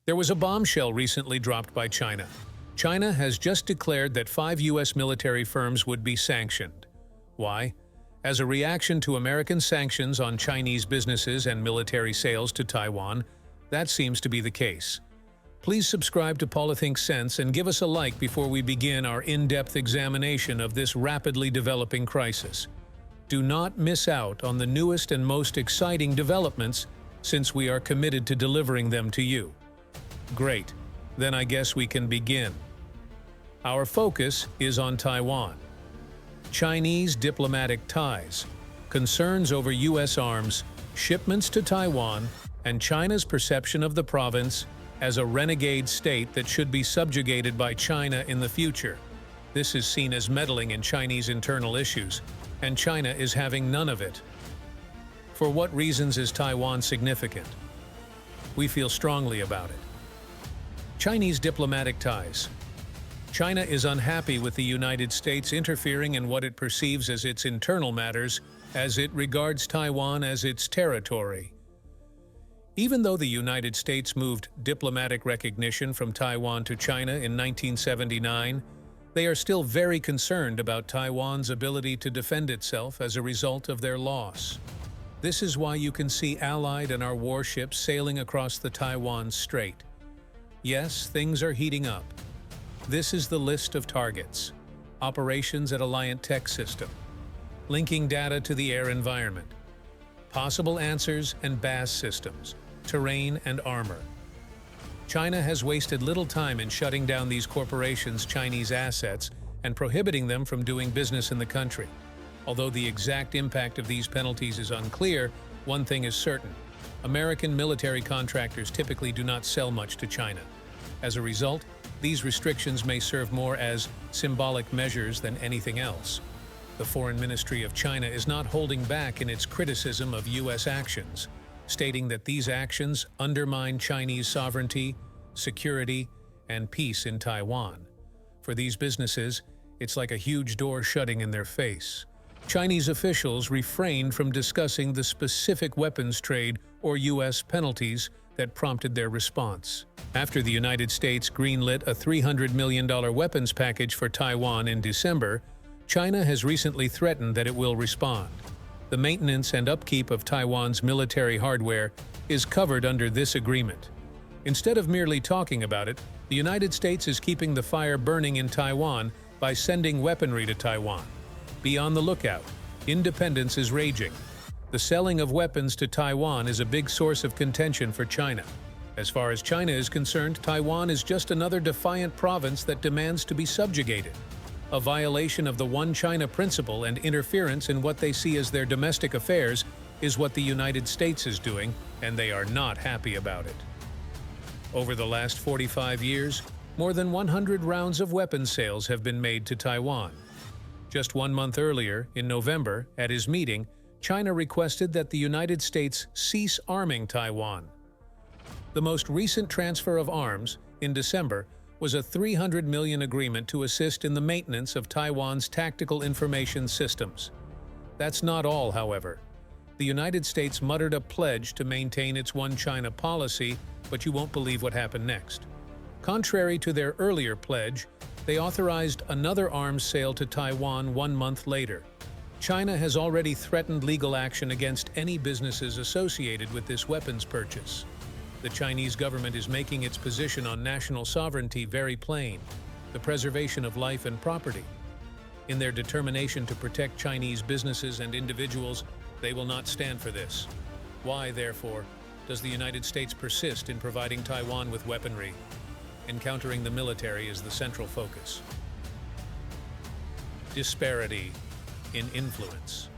There was a bombshell recently dropped by China. China has just declared that 5 U.S. military firms would be sanctioned. Why? As a reaction to American sanctions on Chinese businesses and military sales to Taiwan, that seems to be the case. Please subscribe to POLİTHİNK Sense and give us a like before we begin our in-depth examination of this rapidly developing crisis. Do not miss out on the newest and most exciting developments, since we are committed to delivering them to you. Great, then I guess we can begin. Our focus is on Taiwan. Chinese diplomatic ties, concerns over U.S. arms, shipments to Taiwan, and China's perception of the province as a renegade state that should be subjugated by China in the future. This is seen as meddling in Chinese internal issues, and China is having none of it. For what reasons is Taiwan significant? We feel strongly about it. Chinese diplomatic ties. China is unhappy with the United States interfering in what it perceives as its internal matters, as it regards Taiwan as its territory. Even though the United States moved diplomatic recognition from Taiwan to China in 1979, they are still very concerned about Taiwan's ability to defend itself as a result of their loss. This is why you can see Allied and our warships sailing across the Taiwan Strait. Yes, things are heating up. This is the list of targets. Operations at Alliant Tech System. Linking data to the air environment. Possible answers and BAS systems. Terrain and armor. China has wasted little time in shutting down these corporations' Chinese assets and prohibiting them from doing business in the country. Although the exact impact of these penalties is unclear, one thing is certain. American military contractors typically do not sell much to China. As a result, these restrictions may serve more as symbolic measures than anything else. The Foreign Ministry of China is not holding back in its criticism of U.S. actions, stating that these actions undermine Chinese sovereignty, security, and peace in Taiwan. For these businesses, it's like a huge door shutting in their face. Chinese officials refrained from discussing the specific weapons trade or U.S. penalties that prompted their response. After the United States greenlit a $300 million weapons package for Taiwan in December, China has recently threatened that it will respond. The maintenance and upkeep of Taiwan's military hardware is covered under this agreement. Instead of merely talking about it, the United States is keeping the fire burning in Taiwan by sending weaponry to Taiwan. Be on the lookout. Independence is raging. The selling of weapons to Taiwan is a big source of contention for China. As far as China is concerned, Taiwan is just another defiant province that demands to be subjugated. A violation of the One China principle and interference in what they see as their domestic affairs is what the United States is doing, and they are not happy about it. Over the last 45 years, more than 100 rounds of weapons sales have been made to Taiwan. Just 1 month earlier, in November, at his meeting, China requested that the United States cease arming Taiwan. The most recent transfer of arms, in December, was a $300 million agreement to assist in the maintenance of Taiwan's tactical information systems. That's not all, however. The United States muttered a pledge to maintain its One China policy, but you won't believe what happened next. Contrary to their earlier pledge, they authorized another arms sale to Taiwan 1 month later. China has already threatened legal action against any businesses associated with this weapons purchase. The Chinese government is making its position on national sovereignty very plain: the preservation of life and property. In their determination to protect Chinese businesses and individuals, they will not stand for this. Why, therefore, does the United States persist in providing Taiwan with weaponry? Encountering the military is the central focus. Disparity in influence.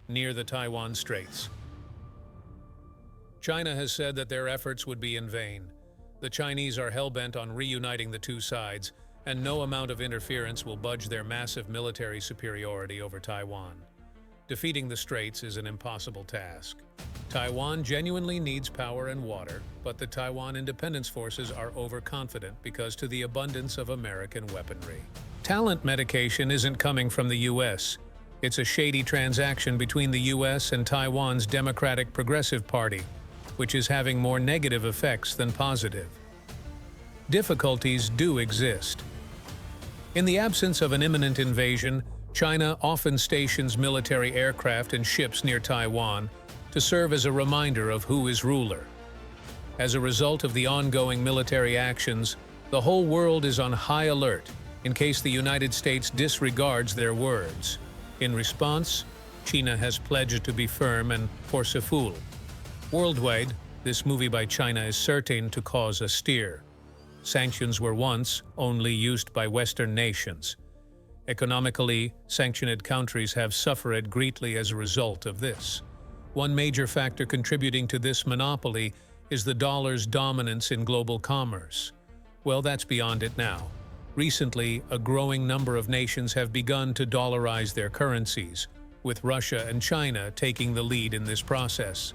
Near the Taiwan Straits. China has said that their efforts would be in vain. The Chinese are hell-bent on reuniting the two sides, and no amount of interference will budge their massive military superiority over Taiwan. Defeating the Straits is an impossible task. Taiwan genuinely needs power and water, but the Taiwan Independence Forces are overconfident because to the abundance of American weaponry. Talent medication isn't coming from the U.S. It's a shady transaction between the U.S. and Taiwan's Democratic Progressive Party. which is having more negative effects than positive. Difficulties do exist. In the absence of an imminent invasion, China often stations military aircraft and ships near Taiwan to serve as a reminder of who is ruler. As a result of the ongoing military actions, the whole world is on high alert in case the United States disregards their words. In response, China has pledged to be firm and forceful. Worldwide, this movie by China is certain to cause a stir. Sanctions were once only used by Western nations. Economically, sanctioned countries have suffered greatly as a result of this. One major factor contributing to this monopoly is the dollar's dominance in global commerce. Well, that's beyond it now. Recently, a growing number of nations have begun to dollarize their currencies, with Russia and China taking the lead in this process.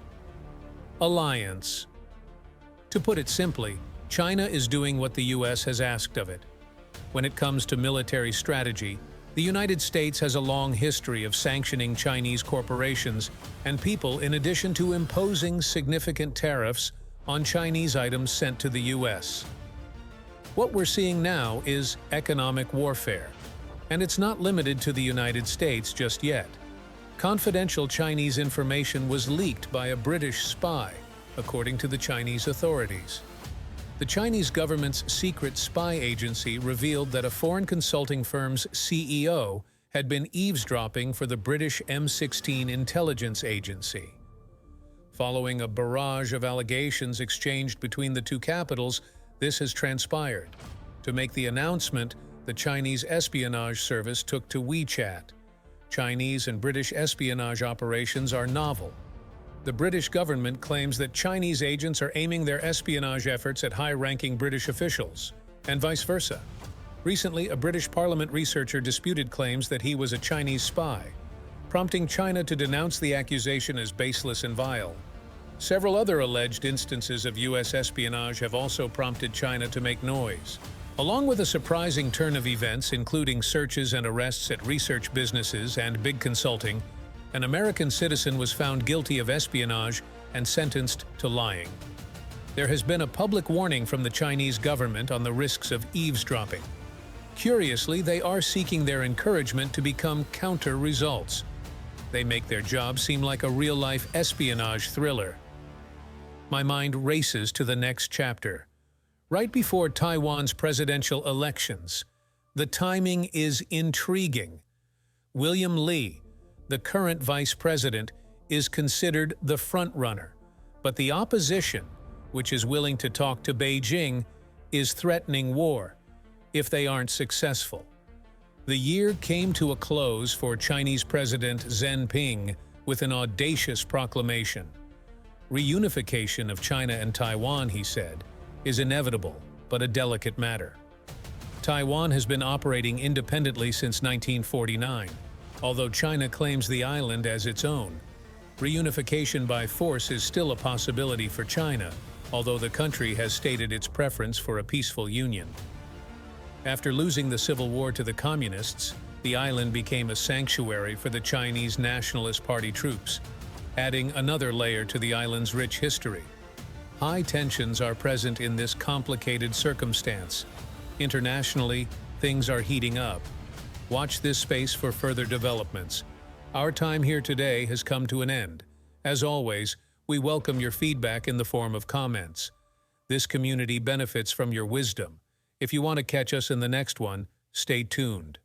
Alliance. To put it simply, China is doing what the US has asked of it. When it comes to military strategy, the United States has a long history of sanctioning Chinese corporations and people in addition to imposing significant tariffs on Chinese items sent to the US. What we're seeing now is economic warfare, and it's not limited to the United States just yet. Confidential Chinese information was leaked by a British spy, according to the Chinese authorities. The Chinese government's secret spy agency revealed that a foreign consulting firm's CEO had been eavesdropping for the British M16 intelligence agency. Following a barrage of allegations exchanged between the two capitals, this has transpired. To make the announcement, the Chinese espionage service took to WeChat. Chinese and British espionage operations are novel. The British government claims that Chinese agents are aiming their espionage efforts at high-ranking British officials, and vice versa. Recently, a British Parliament researcher disputed claims that he was a Chinese spy, prompting China to denounce the accusation as baseless and vile. Several other alleged instances of U.S. espionage have also prompted China to make noise. Along with a surprising turn of events, including searches and arrests at research businesses and big consulting, an American citizen was found guilty of espionage and sentenced to lying. There has been a public warning from the Chinese government on the risks of eavesdropping. Curiously, they are seeking their encouragement to become counter-results. They make their job seem like a real-life espionage thriller. My mind races to the next chapter. Right before Taiwan's presidential elections, the timing is intriguing. William Lee, the current vice president, is considered the front-runner, but the opposition, which is willing to talk to Beijing, is threatening war if they aren't successful. The year came to a close for Chinese President Xi Jinping with an audacious proclamation. Reunification of China and Taiwan, he said, is inevitable, but a delicate matter. Taiwan has been operating independently since 1949. Although China claims the island as its own, reunification by force is still a possibility for China, although the country has stated its preference for a peaceful union. After losing the civil war to the communists, the island became a sanctuary for the Chinese Nationalist Party troops, adding another layer to the island's rich history. High tensions are present in this complicated circumstance. Internationally, things are heating up. Watch this space for further developments. Our time here today has come to an end. As always, we welcome your feedback in the form of comments. This community benefits from your wisdom. If you want to catch us in the next one, stay tuned.